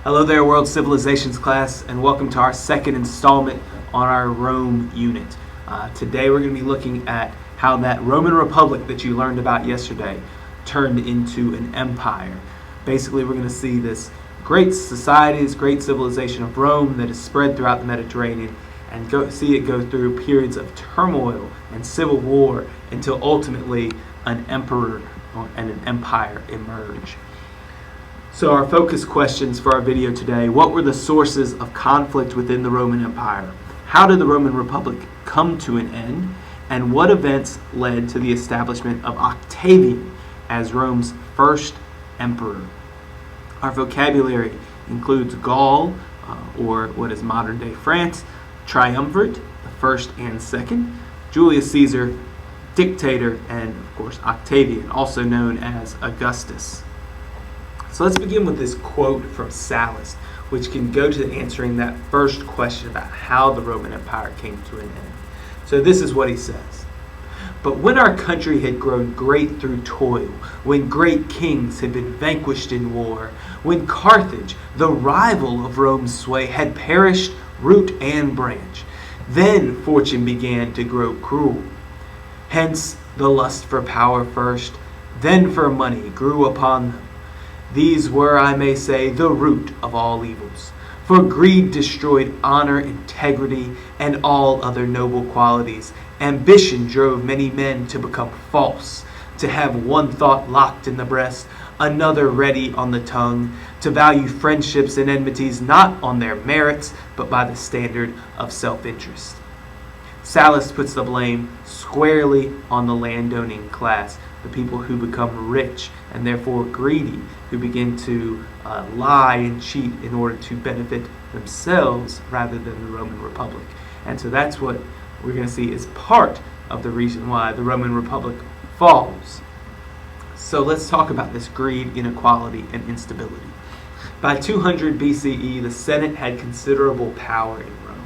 Hello there, World Civilizations class, and welcome to our second installment on our Rome unit. Today we're going to be looking at how that Roman Republic that you learned about yesterday turned into an empire. Basically, we're going to see this great society, this great civilization of Rome that is spread throughout the Mediterranean, and see it go through periods of turmoil and civil war until ultimately an emperor and an empire emerge. So our focus questions for our video today: what were the sources of conflict within the Roman Empire? How did the Roman Republic come to an end? And what events led to the establishment of Octavian as Rome's first emperor? Our vocabulary includes Gaul, or what is modern-day France, Triumvirate, the first and second, Julius Caesar, dictator, and of course Octavian, also known as Augustus. So let's begin with this quote from Sallust, which can go to answering that first question about how the Roman Empire came to an end. So this is what he says: "But when our country had grown great through toil, when great kings had been vanquished in war, when Carthage, the rival of Rome's sway, had perished root and branch, then fortune began to grow cruel. Hence the lust for power first, then for money grew upon them. These were, I may say, the root of all evils. For greed destroyed honor, integrity, and all other noble qualities. Ambition drove many men to become false, to have one thought locked in the breast, another ready on the tongue, to value friendships and enmities not on their merits, but by the standard of self-interest." Sallust puts the blame squarely on the landowning class, the people who become rich and therefore greedy, who begin to lie and cheat in order to benefit themselves rather than the Roman Republic. And so that's what we're going to see is part of the reason why the Roman Republic falls. So let's talk about this greed, inequality, and instability. By 200 BCE, the Senate had considerable power in Rome.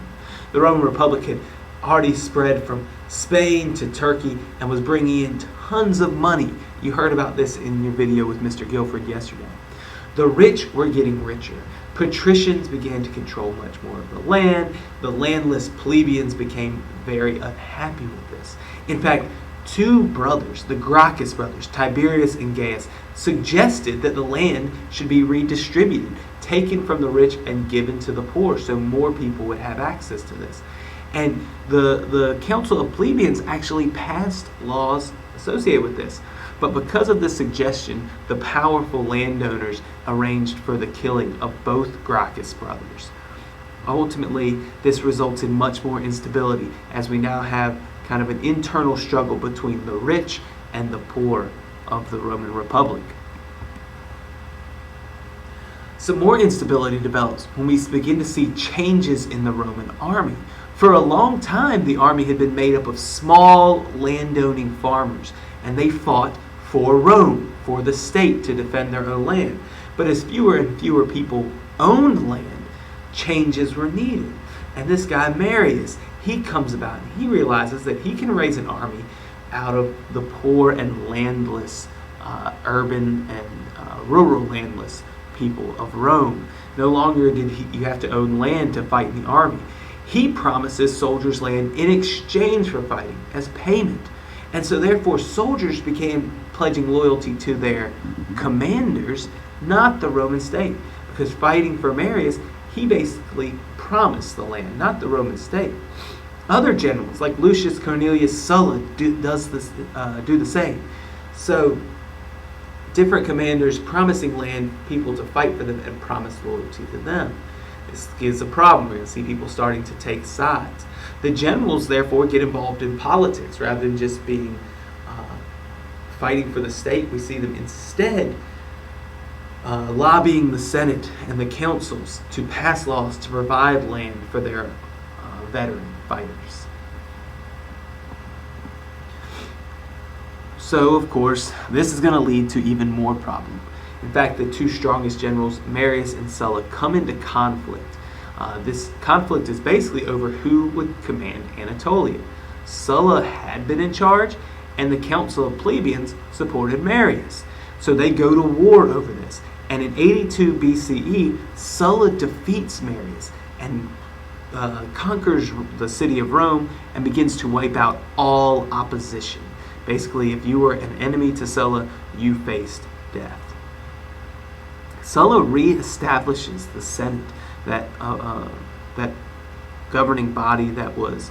The Roman Republic had already spread from Spain to Turkey and was bringing in tons of money. You heard about this in your video with Mr. Guilford yesterday. The rich were getting richer. Patricians began to control much more of the land. The landless plebeians became very unhappy with this. In fact, two brothers, the Gracchus brothers, Tiberius and Gaius, suggested that the land should be redistributed, taken from the rich and given to the poor, so more people would have access to this. And the Council of Plebeians actually passed laws associated with this. But because of this suggestion, the powerful landowners arranged for the killing of both Gracchus brothers. Ultimately, this results in much more instability, as we now have kind of an internal struggle between the rich and the poor of the Roman Republic. Some more instability develops when we begin to see changes in the Roman army. For a long time, the army had been made up of small landowning farmers, and they fought for Rome, for the state, to defend their own land. But as fewer and fewer people owned land, changes were needed. And this guy, Marius, he comes about and he realizes that he can raise an army out of the poor and landless, urban and rural landless people of Rome. No longer did you have to own land to fight in the army. He promises soldiers land in exchange for fighting as payment. And so therefore soldiers began pledging loyalty to their commanders, not the Roman state. Because fighting for Marius, he basically promised the land, not the Roman state. Other generals like Lucius Cornelius Sulla do the same. So different commanders promising land, people to fight for them and promise loyalty to them. This is a problem. We're going to see people starting to take sides. The generals, therefore, get involved in politics rather than just being fighting for the state. We see them instead lobbying the Senate and the councils to pass laws to provide land for their veteran fighters. So, of course, this is going to lead to even more problem. In fact, the two strongest generals, Marius and Sulla, come into conflict. This conflict is basically over who would command Anatolia. Sulla had been in charge, and the Council of Plebeians supported Marius. So they go to war over this. And in 82 BCE, Sulla defeats Marius and conquers the city of Rome and begins to wipe out all opposition. Basically, if you were an enemy to Sulla, you faced death. Sulla reestablishes the Senate, that governing body that was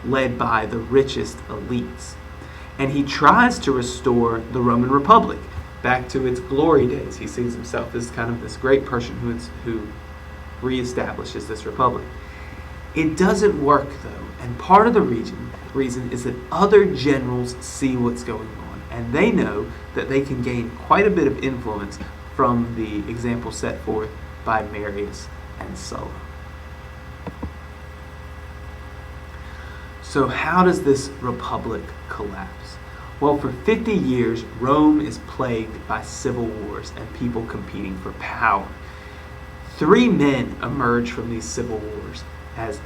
led by the richest elites. And he tries to restore the Roman Republic back to its glory days. He sees himself as kind of this great person who reestablishes this republic. It doesn't work, though, and part of the reason is that other generals see what's going on, and they know that they can gain quite a bit of influence from the example set forth by Marius and Sulla. So how does this republic collapse? Well, for 50 years, Rome is plagued by civil wars and people competing for power. 3 men emerge from these civil wars as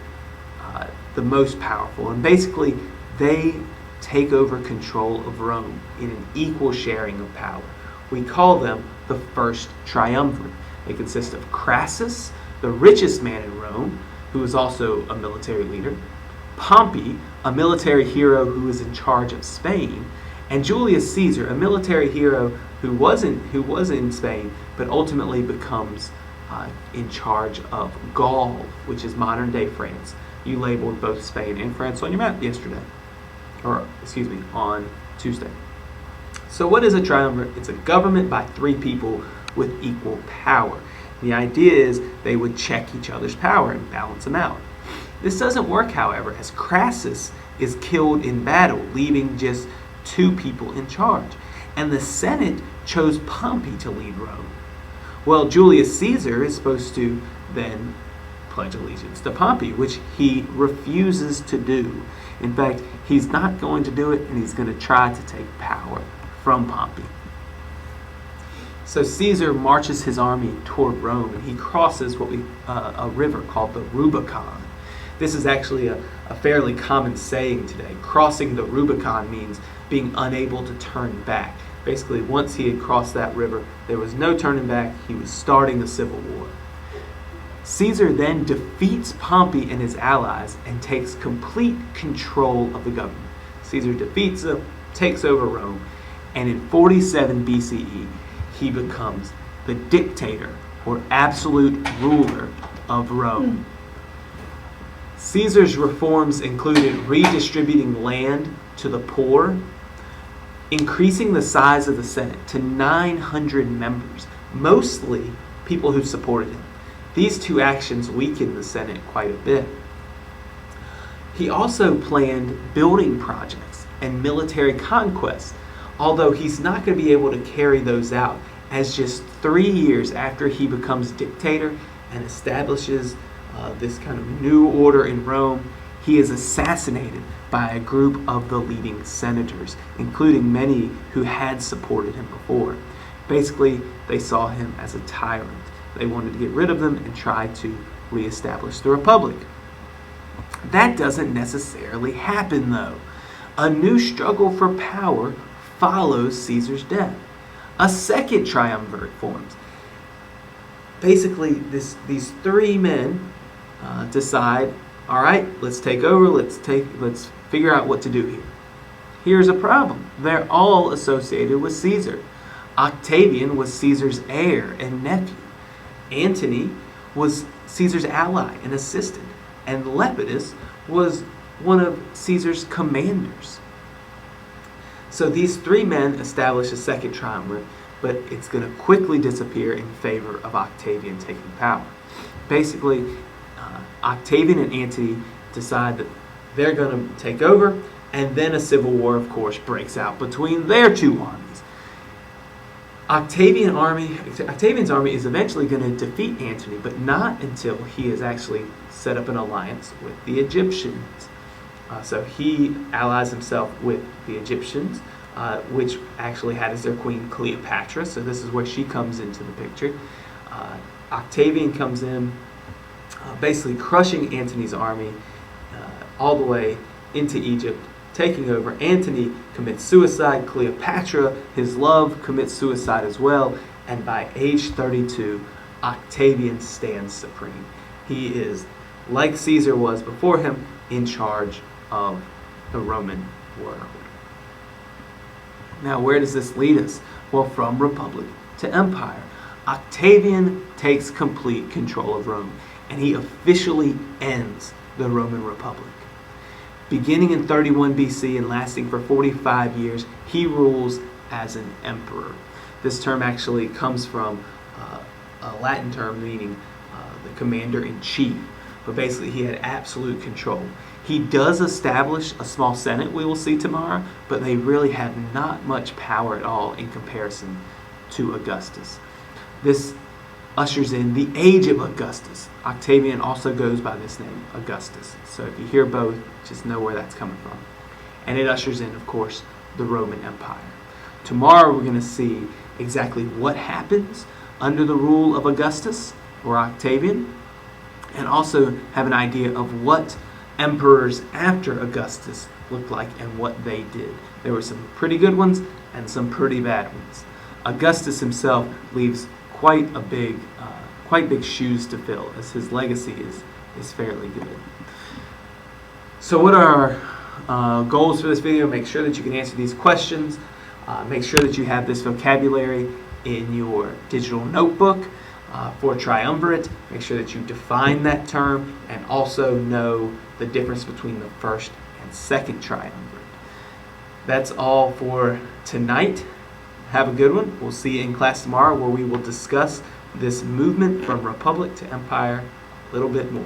the most powerful, and basically they take over control of Rome in an equal sharing of power. We call them the first Triumvirate. They consist of Crassus, the richest man in Rome, who was also a military leader, Pompey, a military hero who was in charge of Spain, and Julius Caesar, a military hero who was in Spain, but ultimately becomes in charge of Gaul, which is modern-day France. You labeled both Spain and France on your map on Tuesday. So what is a triumvirate? It's a government by 3 people with equal power. The idea is they would check each other's power and balance them out. This doesn't work, however, as Crassus is killed in battle, leaving just 2 people in charge. And the Senate chose Pompey to lead Rome. Well, Julius Caesar is supposed to then pledge allegiance to Pompey, which he refuses to do. In fact, he's not going to do it, and he's going to try to take power from Pompey. So Caesar marches his army toward Rome, and he crosses a river called the Rubicon. This is actually a fairly common saying today. Crossing the Rubicon means being unable to turn back. Basically, once he had crossed that river, there was no turning back. He was starting a civil war. Caesar then defeats Pompey and his allies and takes complete control of the government. Caesar defeats them, takes over Rome, and in 47 BCE, he becomes the dictator or absolute ruler of Rome. Caesar's reforms included redistributing land to the poor, increasing the size of the Senate to 900 members, mostly people who supported him. These 2 actions weakened the Senate quite a bit. He also planned building projects and military conquests, although he's not going to be able to carry those out, as just 3 years after he becomes dictator and establishes this kind of new order in Rome, he is assassinated by a group of the leading senators, including many who had supported him before. Basically, they saw him as a tyrant. They wanted to get rid of them and try to reestablish the republic. That doesn't necessarily happen, though. A new struggle for power follows Caesar's death. A second triumvirate forms. Basically, these 3 men decide, all right, let's take over, let's figure out what to do here. Here's a problem. They're all associated with Caesar. Octavian was Caesar's heir and nephew. Antony was Caesar's ally and assistant. And Lepidus was one of Caesar's commanders. So these 3 men establish a second triumvirate, but it's going to quickly disappear in favor of Octavian taking power. Basically, Octavian and Antony decide that they're going to take over, and then a civil war, of course, breaks out between their 2 armies. Octavian's army is eventually going to defeat Antony, but not until he has actually set up an alliance with the Egyptians. So he allies himself with the Egyptians, which actually had as their queen Cleopatra. So this is where she comes into the picture. Octavian comes in, basically crushing Antony's army all the way into Egypt, taking over. Antony commits suicide. Cleopatra, his love, commits suicide as well. and by age 32, Octavian stands supreme. He is, like Caesar was before him, in charge of the Roman world. Now, where does this lead us? Well, from republic to empire. Octavian takes complete control of Rome, and he officially ends the Roman Republic. Beginning in 31 BC and lasting for 45 years, he rules as an emperor. This term actually comes from a Latin term meaning the commander-in-chief, but basically he had absolute control. He does establish a small senate, we will see tomorrow, but they really have not much power at all in comparison to Augustus. This ushers in the age of Augustus. Octavian also goes by this name, Augustus. So if you hear both, just know where that's coming from. And it ushers in, of course, the Roman Empire. Tomorrow we're going to see exactly what happens under the rule of Augustus or Octavian, and also have an idea of what emperors after Augustus looked like and what they did. There were some pretty good ones and some pretty bad ones. Augustus himself leaves quite big shoes to fill, as his legacy is fairly good. So what are our goals for this video? Make sure that you can answer these questions. Make sure that you have this vocabulary in your digital notebook for Triumvirate. Make sure that you define that term and also know the difference between the first and second Triumvirate. That's all for tonight. Have a good one. We'll see you in class tomorrow, where we will discuss this movement from republic to empire a little bit more.